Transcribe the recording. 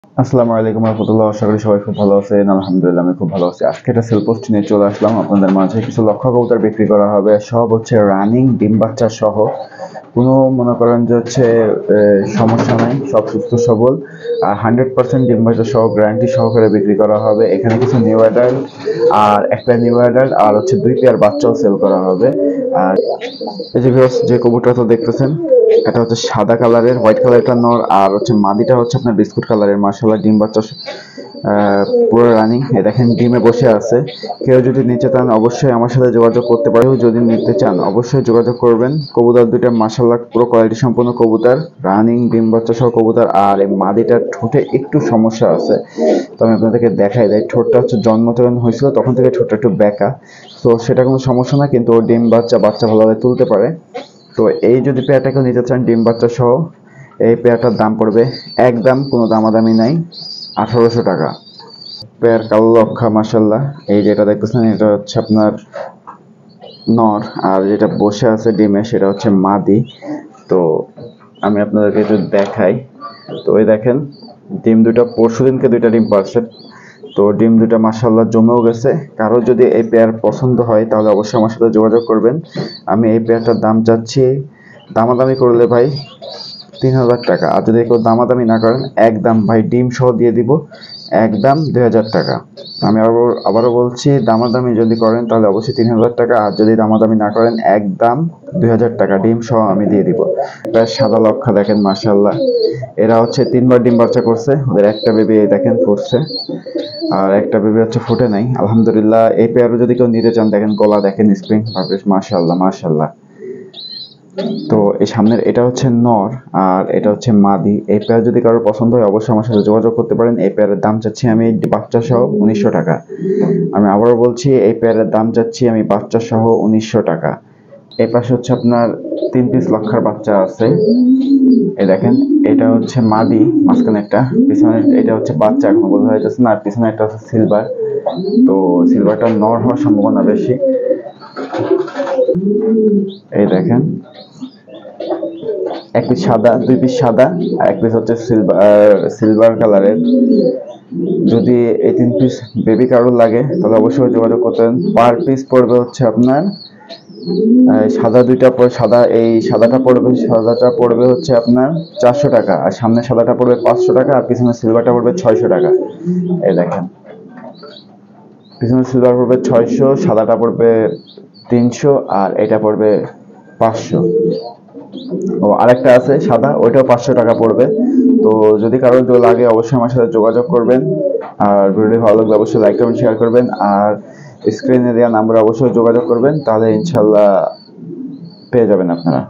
আসসালামু আলাইকুম রহমতুল্লাহ। আশা করি সবাই খুব ভালো আছেন। আলহামদুলিল্লাহ আমি খুব ভালো আছি। আজকে একটা সেল পোস্ট নিয়ে চলে আসলাম আপনাদের মাঝে। কিছু লক্ষা কবুতর বিক্রি করা হবে, সব হচ্ছে রানিং ডিম বাচ্চা সহ। কোনো মনে করেন যে হচ্ছে সমস্যা নাই, সব সুস্থ সবল আর 100% ডিম বাচ্চা সহ গ্যারান্টি সহকারে বিক্রি করা হবে। এখানে কিছু নিউ অ্যাডাল্ট আর একটা নিউ অ্যাডাল্ট আর হচ্ছে 2 পেয়ার বাচ্চাও সেল করা হবে। আর এই যে ভিউয়ার্স, যে কবুতরটা তো দেখতেছেন, এটা হচ্ছে সাদা কালারের, হোয়াইট কালারটা নর আর হচ্ছে মাদিটা হচ্ছে আপনার বিস্কুট কালারের। মাশাআল্লাহ ডিম বাচ্চা পুরো রানিং। এই দেখেন ডিমে বসে আছে। কেউ যদি নিতে চান অবশ্যই আমার সাথে যোগাযোগ করতে পারে। যদি নিতে চান অবশ্যই যোগাযোগ করবেন। কবুতর দুইটা মাশাআল্লাহ পুরো কোয়ালিটি সম্পন্ন কবুতর, রানিং ডিম বাচ্চা সহ কবুতর। আর এই মাদিটার ঠোঁটে একটু সমস্যা আছে, তো আমি আপনাদেরকে দেখাই দেয়। ঠোঁটটা হচ্ছে জন্ম থেকে হয়েছিল, তখন থেকে ঠোঁটটা একটু বেঁকা, তো সেটা কোনো সমস্যা না, কিন্তু ও ডিম বাচ্চা ভালোভাবে তুলতে পারে। তো এই যদি পেয়ারটাকে নিতে চান ডিম বাচ্চা সহ, এই পেয়ারটার দাম পড়বে একদম, কোনো দামাদামি নাই, 1800 টাকা। পেয়ার কালো লক্ষা মাশাল্লাহ। এই যেটা দেখতেছেন এটা হচ্ছে আপনার নর, আর যেটা বসে আছে ডিমে সেটা হচ্ছে মাদি। তো আমি আপনাদেরকে একটু দেখাই। তো এই দেখেন ডিম দুটা, পরশু দিনকে দুইটা ডিম পারছে। তো ডিম দুটা মাশাআল্লাহ জমেও গেছে। কারো যদি এই পেয়ার পছন্দ হয় তাহলে অবশ্যই আমার সাথে যোগাযোগ করবেন। আমি এই পেয়ারটার দাম চাচ্ছি, দামাদামি করলে ভাই 3000 টাকা। আর যদি কেউ দামাদামি না করেন, একদম ভাই ডিম সহ দিয়ে দিব, একদম 2000 টাকা। আমি আবারও বলছি, দামাদামি যদি করেন তাহলে অবশ্যই 3000 টাকা, আর যদি দামাদামি না করেন একদম 2000 টাকা ডিম সহ আমি দিয়ে দিব। এটা সাদা লক্ষা দেখেন মাশাআল্লাহ। এরা হচ্ছে 3বার ডিম বাচ্চা করছে, ওদের একটা বেবি দেখেন ফুটছে আর একটা বেবি হচ্ছে ফুটে নাই। আলহামদুলিল্লাহ। এই পেয়ারও যদি কেউ নিতে চান, দেখেন গলা দেখেন, স্প্রিং পারফেক্ট মাশাআল্লাহ মাশাআল্লাহ। তো এই সামনের এটা হচ্ছে নর আর এটা হচ্ছে মাদি। এই পেয়ার যদি কারোর পছন্দ হয় অবশ্যই আমার সাথে যোগাযোগ করতে পারেন। এই পেয়ারের দাম চাচ্ছি আমি বাচ্চা সহ 1900 টাকা। আমি আবারও বলছি, এই পেয়ারের দাম চাচ্ছি আমি বাচ্চা সহ 1900 টাকা। এই পাশে হচ্ছে আপনার 3 পিস লক্ষার বাচ্চা আছে। এই দেখেন এটা হচ্ছে মাদি, মাঝখানে একটা, পিছনে এটা হচ্ছে বাচ্চা, এখনো বোঝা যাচ্ছে না। আর পিছনে একটা হচ্ছে সিলভার। তো সিলভারটা নর হওয়ার সম্ভাবনা বেশি। এই দেখেন এক পিস সাদা, 2 পিস সাদা আর এক পিস হচ্ছে সিলভার কালারের। যদি এই 3 পিস বেবি কারোর লাগে তাহলে অবশ্যই যোগাযোগ করতেন। পার পিস পড়বে হচ্ছে আপনার সাদা দুইটা সাদা, এই সাদাটা পড়বে হচ্ছে আপনার 400 টাকা, আর সামনে সাদাটা পড়বে 500 টাকা, আর পিছনে সিলভারটা পড়বে 600 টাকা। এই দেখেন পিছনে সিলভার পড়বে 600, সাদাটা পড়বে 300, আর এটা পড়বে 500। ও আরেকটা আছে সাদা, ওইটাও 500 টাকা পড়বে। তো যদি কারোর লাগে অবশ্যই আমার সাথে যোগাযোগ করবেন। আর ভিডিওটি ভালো লাগলে অবশ্যই লাইক কমেন্ট শেয়ার করবেন। আর স্ক্রিনে দেওয়া নাম্বারে অবশ্যই যোগাযোগ করবেন, তাহলে ইনশাল্লাহ পেয়ে যাবেন আপনারা।